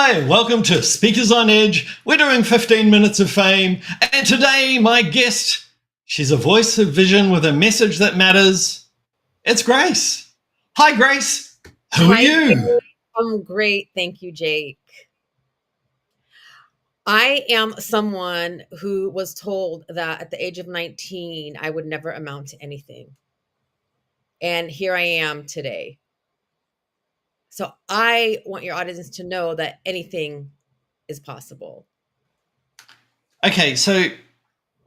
Hi, welcome to Speakers on Edge. We're doing 15 minutes of fame. And today, my guest, she's a voice of vision with a message that matters. It's Grace. Hi, Grace. Who are Hi, you? Jake. I'm great. Thank you, Jake. I am someone who was told that at the age of 19, I would never amount to anything. And here I am today. So I want your audience to know that anything is possible. Okay, so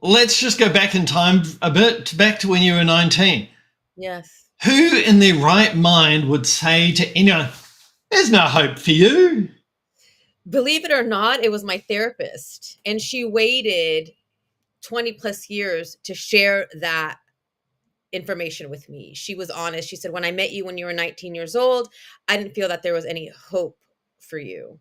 let's just go back in time a bit, back to when you were 19. Yes. Who in their right mind would say to anyone, there's no hope for you? Believe it or not, it was my therapist. And she waited 20 plus years to share that information with me. She was honest. She said, when I met you when you were 19 years old, I didn't feel that there was any hope for you.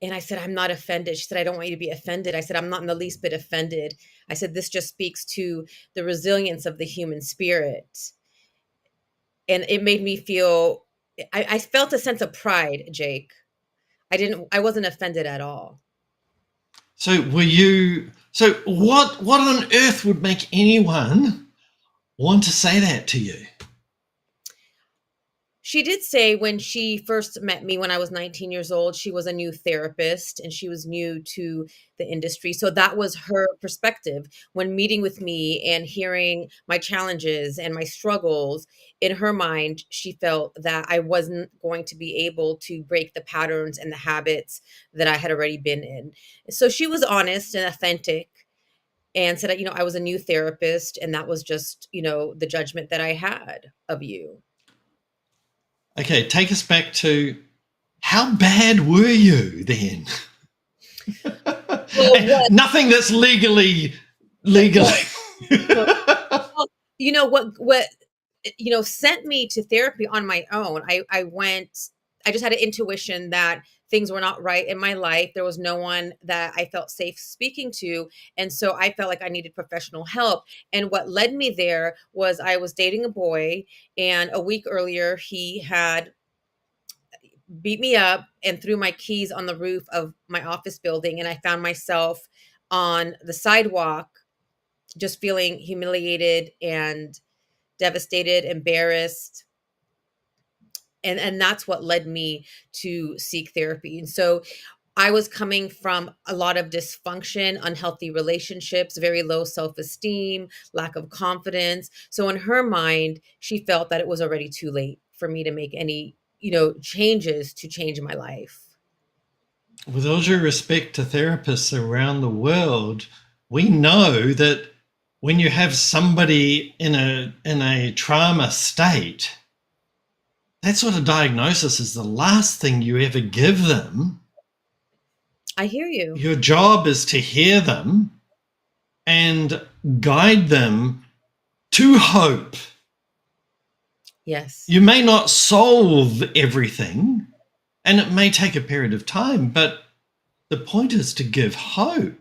And I said, I'm not offended. She said, I don't want you to be offended. I said, I'm not in the least bit offended. I said, this just speaks to the resilience of the human spirit. And it made me feel, I felt a sense of pride, Jake. I wasn't offended at all. So what on earth would make anyone want to say that to you? She did say when she first met me when I was 19 years old, she was a new therapist and she was new to the industry. So that was her perspective when meeting with me and hearing my challenges and my struggles. In her mind, she felt that I wasn't going to be able to break the patterns and the habits that I had already been in. So she was honest and authentic and said, I was a new therapist and that was just, the judgment that I had of you. Okay, take us back to how bad were you then? Well, what Nothing that's legally. Well, what sent me to therapy on my own. I just had an intuition that things were not right in my life. There was no one that I felt safe speaking to. And so I felt like I needed professional help. And what led me there was I was dating a boy, and a week earlier, he had beat me up and threw my keys on the roof of my office building. And I found myself on the sidewalk just feeling humiliated and devastated, embarrassed. And that's what led me to seek therapy. And so I was coming from a lot of dysfunction, unhealthy relationships, very low self-esteem, lack of confidence. So in her mind, she felt that it was already too late for me to make any, changes to change my life. With all due respect to therapists around the world, we know that when you have somebody in a trauma state, that sort of diagnosis is the last thing you ever give them. I hear you. Your job is to hear them and guide them to hope. Yes. You may not solve everything, and it may take a period of time, but the point is to give hope.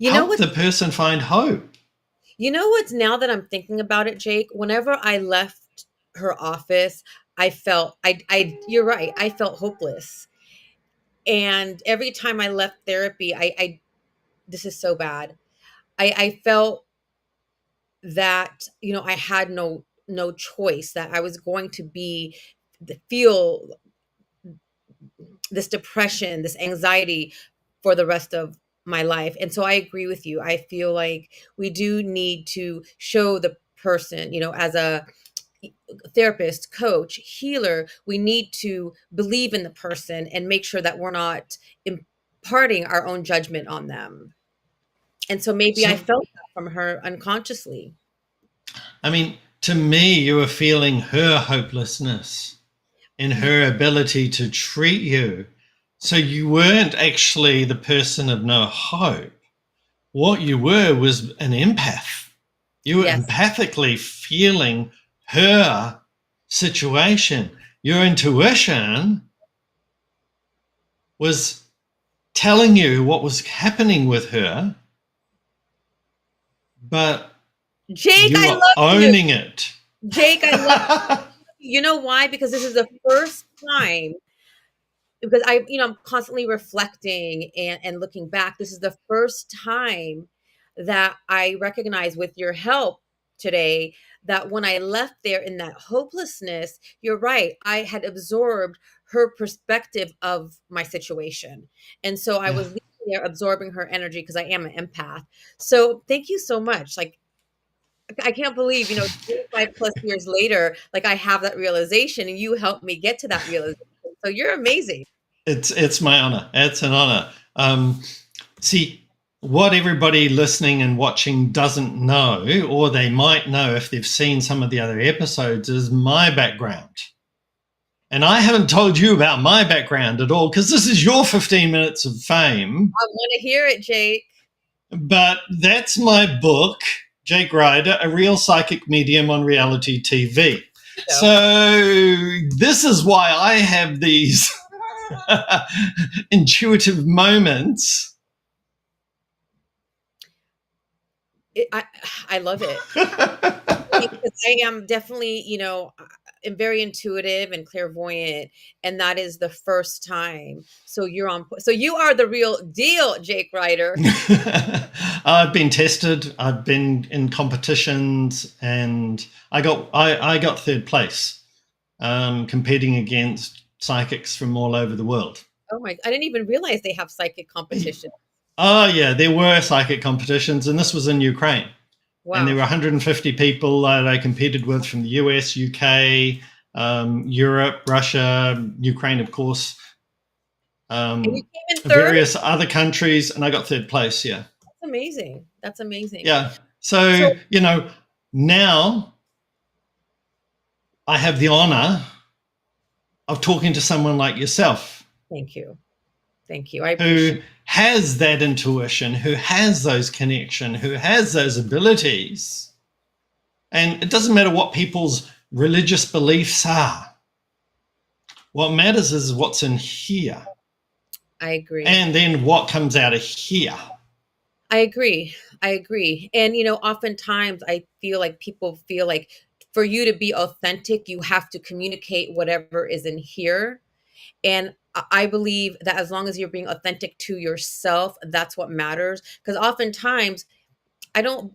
Help the person find hope. What's, now that I'm thinking about it, Jake, whenever I left her office, I felt you're right. I felt hopeless. And every time I left therapy, this is so bad. I felt that, I had no choice, that I was going to feel this depression, this anxiety for the rest of my life. And so I agree with you. I feel like we do need to show the person, as a therapist, coach, healer, we need to believe in the person and make sure that we're not imparting our own judgment on them. And so maybe I felt that from her unconsciously. I mean, to me, you were feeling her hopelessness in her ability to treat you. So you weren't actually the person of no hope. What you were was an empath. You were Yes. empathically feeling her situation. Your intuition was telling you what was happening with her, but Jake, you I were love owning you. it. Jake, I love you. You know why? Because this is the first time because I'm constantly reflecting and looking back. This is the first time that I recognize, with your help today, that when I left there in that hopelessness, you're right, I had absorbed her perspective of my situation. And so I Yeah. was leaving there absorbing her energy because I am an empath. So thank you so much. Like, I can't believe, 25 plus years later, like, I have that realization and you helped me get to that realization. So you're amazing. It's my honor. It's an honor. See, what everybody listening and watching doesn't know, or they might know if they've seen some of the other episodes, is my background. And I haven't told you about my background at all because this is your 15 minutes of fame. I want to hear it, Jake. But that's my book, Jake Ryder, A Real Psychic Medium on Reality TV. So, So this is why I have these intuitive moments. I love it. Because I am definitely, am very intuitive and clairvoyant, and that is the first time. So you're on. So you are the real deal, Jake Ryder. I've been tested. I've been in competitions, and I got third place, competing against psychics from all over the world. Oh my! I didn't even realize they have psychic competition. Oh yeah, there were psychic competitions, and this was in Ukraine. And there Wow. were 150 people that I competed with from the US, UK, Europe, Russia, Ukraine, of course, And you came in third? various other countries, and I got third place. Yeah. That's amazing. That's amazing. Yeah. So, So now I have the honor of talking to someone like yourself thank you. Thank you. I appreciate who has that intuition, who has those connections, who has those abilities. And it doesn't matter what people's religious beliefs are. What matters is what's in here. I agree. And then what comes out of here. I agree. I agree. And oftentimes I feel like people feel like for you to be authentic, you have to communicate whatever is in here. And I believe that as long as you're being authentic to yourself, that's what matters. Because oftentimes I don't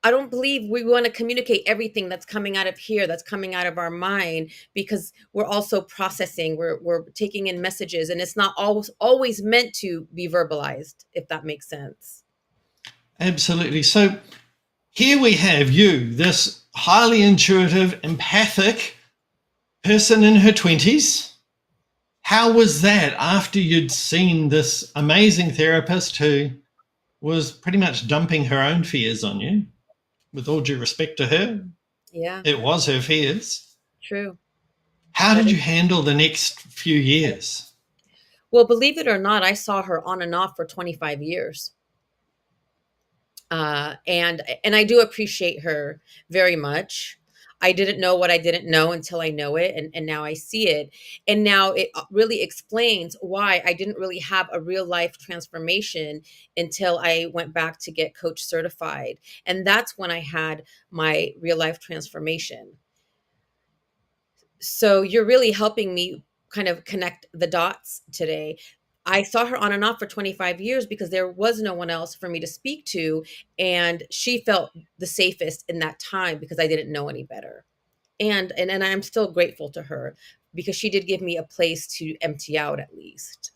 I don't believe we want to communicate everything that's coming out of here, that's coming out of our mind, because we're also processing, we're taking in messages, and it's not always meant to be verbalized, if that makes sense. Absolutely. So here we have you, this highly intuitive, empathic person in her 20s. How was that after you'd seen this amazing therapist who was pretty much dumping her own fears on you? With all due respect to her, Yeah, it was her fears. true. How That did is, you handle the next few years? well, believe it or not, I saw her on and off for 25 years. And I do appreciate her very much. I didn't know what I didn't know until I know it, and now I see it. And now it really explains why I didn't really have a real life transformation until I went back to get coach certified. And that's when I had my real life transformation. So you're really helping me kind of connect the dots today. I saw her on and off for 25 years because there was no one else for me to speak to. And she felt the safest in that time because I didn't know any better. And I'm still grateful to her because she did give me a place to empty out at least.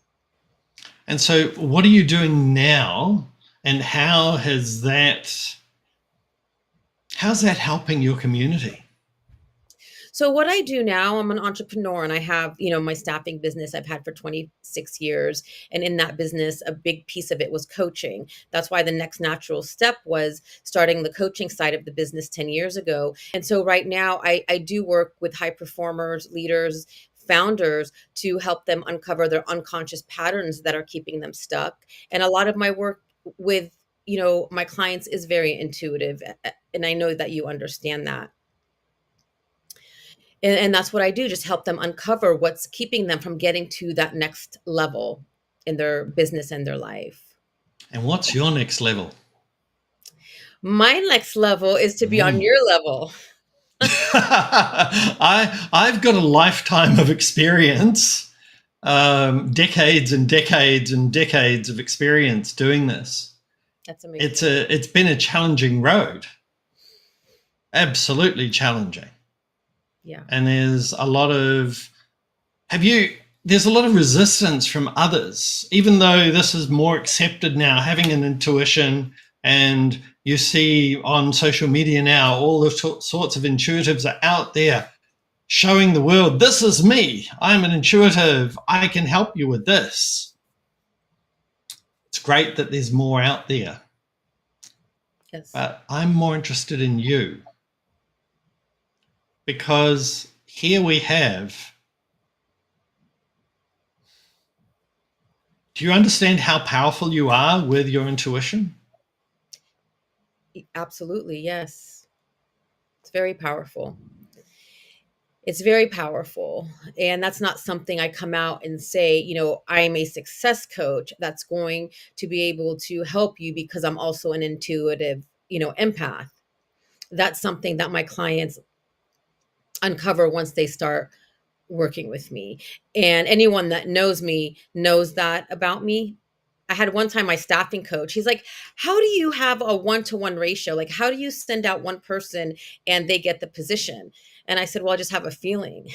And so, what are you doing now? And how's that helping your community? So what I do now, I'm an entrepreneur and I have, my staffing business I've had for 26 years. And in that business, a big piece of it was coaching. That's why the next natural step was starting the coaching side of the business 10 years ago. And so right now I do work with high performers, leaders, founders to help them uncover their unconscious patterns that are keeping them stuck. And a lot of my work with, my clients is very intuitive. And I know that you understand that. And that's what I do, just help them uncover what's keeping them from getting to that next level in their business and their life. And what's your next level? My next level is to be on Mm. your level. I've got a lifetime of experience decades and decades and decades of experience doing this. That's amazing. It's been a challenging road, absolutely challenging. Yeah. And there's a lot of there's a lot of resistance from others, even though this is more accepted now, having an intuition. And you see on social media now, all the sorts of intuitives are out there showing the world, this is me. I'm an intuitive. I can help you with this. It's great that there's more out there. Yes. But I'm more interested in you, because here we have. Do you understand how powerful you are with your intuition? Absolutely. Yes. It's very powerful. It's very powerful. And that's not something I come out and say, I'm a success coach that's going to be able to help you because I'm also an intuitive, empath. That's something that my clients uncover once they start working with me. And anyone that knows me knows that about me. I had one time my staffing coach, he's like, how do you have a 1-to-1 ratio? Like, how do you send out one person and they get the position? And I said, well, I just have a feeling.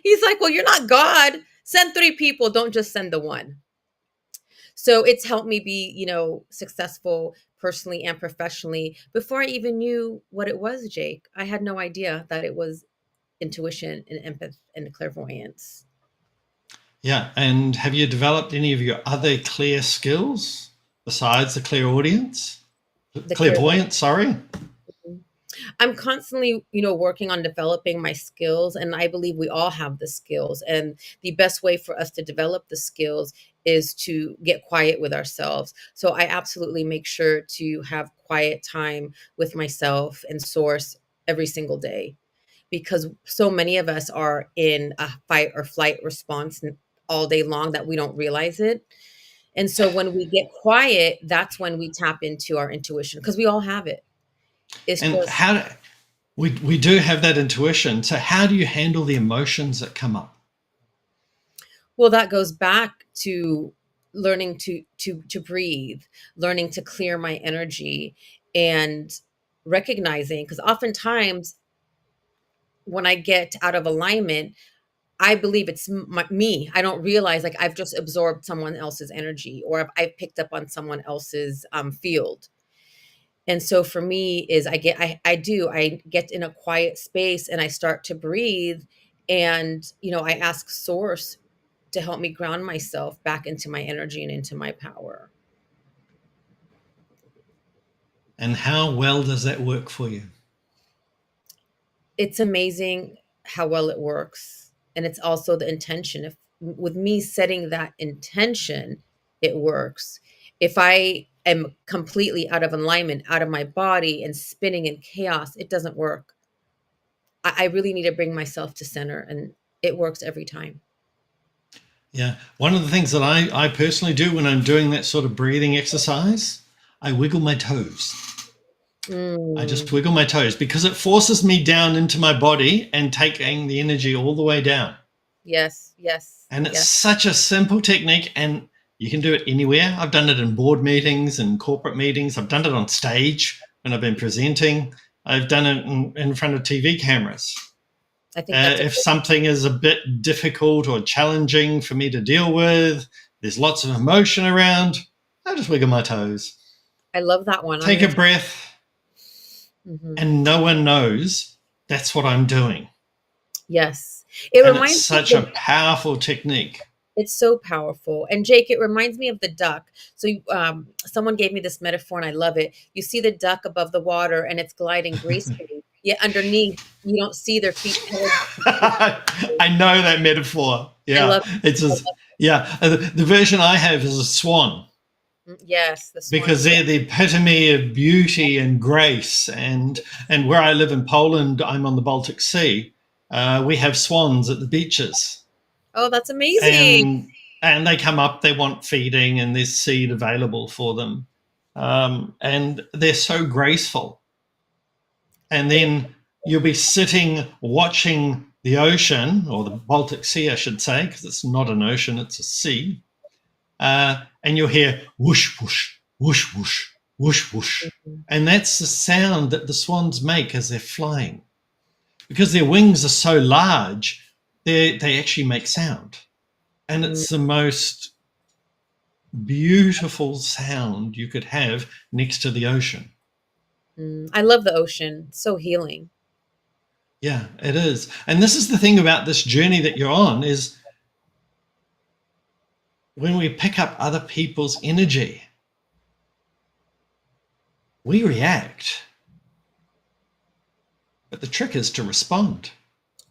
He's like, well, you're not God. Send 3 people. Don't just send the one. So it's helped me be, successful personally and professionally before I even knew what it was, Jake. I had no idea that it was intuition and empathy and clairvoyance. Yeah. And have you developed any of your other clear skills besides the clairaudience? The Clairvoyance, sorry. I'm constantly, working on developing my skills, and I believe we all have the skills. And the best way for us to develop the skills is to get quiet with ourselves. So I absolutely make sure to have quiet time with myself and source every single day, because so many of us are in a fight or flight response all day long that we don't realize it. And so when we get quiet, that's when we tap into our intuition, because we all have it. It's And just, how we do have that intuition. So how do you handle the emotions that come up? well, that goes back to learning to breathe, learning to clear my energy, and recognizing, because oftentimes when I get out of alignment, I believe it's me. I don't realize, like, I've just absorbed someone else's energy, or I've picked up on someone else's field. And so for me is I get in a quiet space and I start to breathe, and I ask source to help me ground myself back into my energy and into my power. And how well does that work for you? It's amazing how well it works. And it's also the intention. If with me setting that intention, it works. If I am completely out of alignment, out of my body and spinning in chaos, it doesn't work. I really need to bring myself to center, and it works every time. Yeah. One of the things that I personally do when I'm doing that sort of breathing exercise, I wiggle my toes. I just Mm, wiggle my toes because it forces me down into my body and taking the energy all the way down. yes, yes, And it's yes. such a simple technique, and you can do it anywhere. I've done it in board meetings and corporate meetings. I've done it on stage when I've been presenting. I've done it in front of TV cameras. I think that's a If something is a bit difficult or challenging for me to deal with, there's lots of emotion around, I just wiggle my toes, I love that one. I'm take gonna a try. breath, Mhm. and no one knows that's what I'm doing. Yes. It And it's reminds me of such the a powerful technique. It's so powerful. And Jake, it reminds me of the duck. So someone gave me this metaphor and I love it. You see the duck above the water and it's gliding gracefully, yet underneath you don't see their feet. I know that metaphor. I Yeah, love it's I a, love yeah. The version I have is a swan, Yes, the swan. because they're the epitome of beauty and grace. And where I live in Poland, I'm on the Baltic Sea. We have swans at the beaches, Oh, that's amazing. and they come up. They want feeding, and there's seed available for them, and they're so graceful. And They then you'll be sitting watching the ocean, or the Baltic Sea, I should say, because it's not an ocean, it's a sea. And you'll hear whoosh, whoosh, whoosh, whoosh, whoosh, whoosh. Mhm. And that's the sound that the swans make as they're flying. Because their wings are so large, they actually make sound. And Mm, it's the most beautiful sound you could have next to the ocean. I love the ocean. It's so healing. Yeah, it is. And this is the thing about this journey that you're on is when we pick up other people's energy, we react. But the trick is to respond,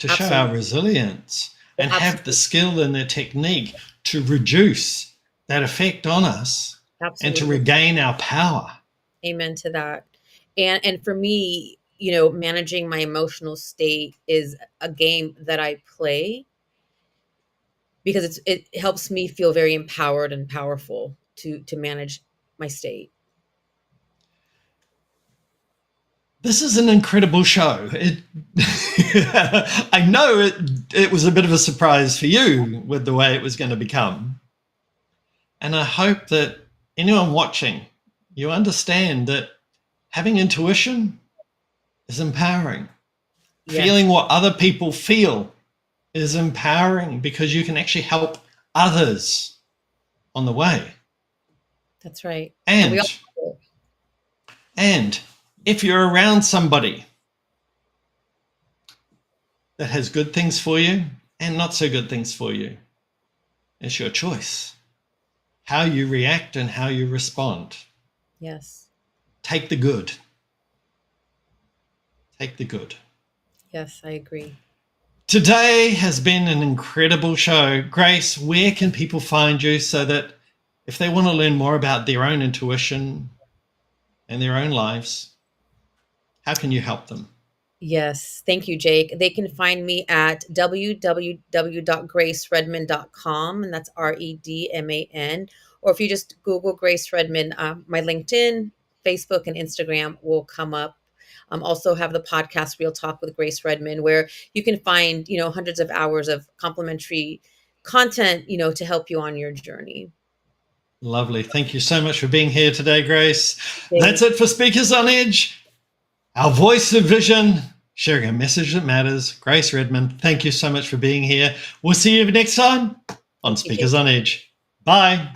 to show our Absolutely. resilience and have the Absolutely. skill and the technique to reduce that effect on us and to Absolutely. regain our power. Amen to that. And for me, managing my emotional state is a game that I play because it helps me feel very empowered and powerful to manage my state. This is an incredible show. I know it was a bit of a surprise for you with the way it was going to become. And I hope that anyone watching, you understand that having intuition is empowering. Yes, Feeling what other people feel is empowering because you can actually help others on the way. that's right. And we And all and if you're around somebody that has good things for you and not so good things for you, it's your choice. How you react and how you respond. yes. Take the good. Take the good. Yes, I agree. Today has been an incredible show. Grace, where can people find you so that if they want to learn more about their own intuition and their own lives, how can you help them? Yes, thank you, Jake. They can find me at www.graceredman.com, and that's Redman. Or if you just Google Grace Redman, my LinkedIn, Facebook, and Instagram will come up. Also have the podcast Real Talk with Grace Redman, where you can find hundreds of hours of complimentary content to help you on your journey. Lovely. Thank you so much for being here today, Grace. That's Jake, it for Speakers on Edge. Our voice of vision, sharing a message that matters. Grace Redman, thank you so much for being here. We'll see you next time on thank you, Jake. Speakers on Edge. Bye.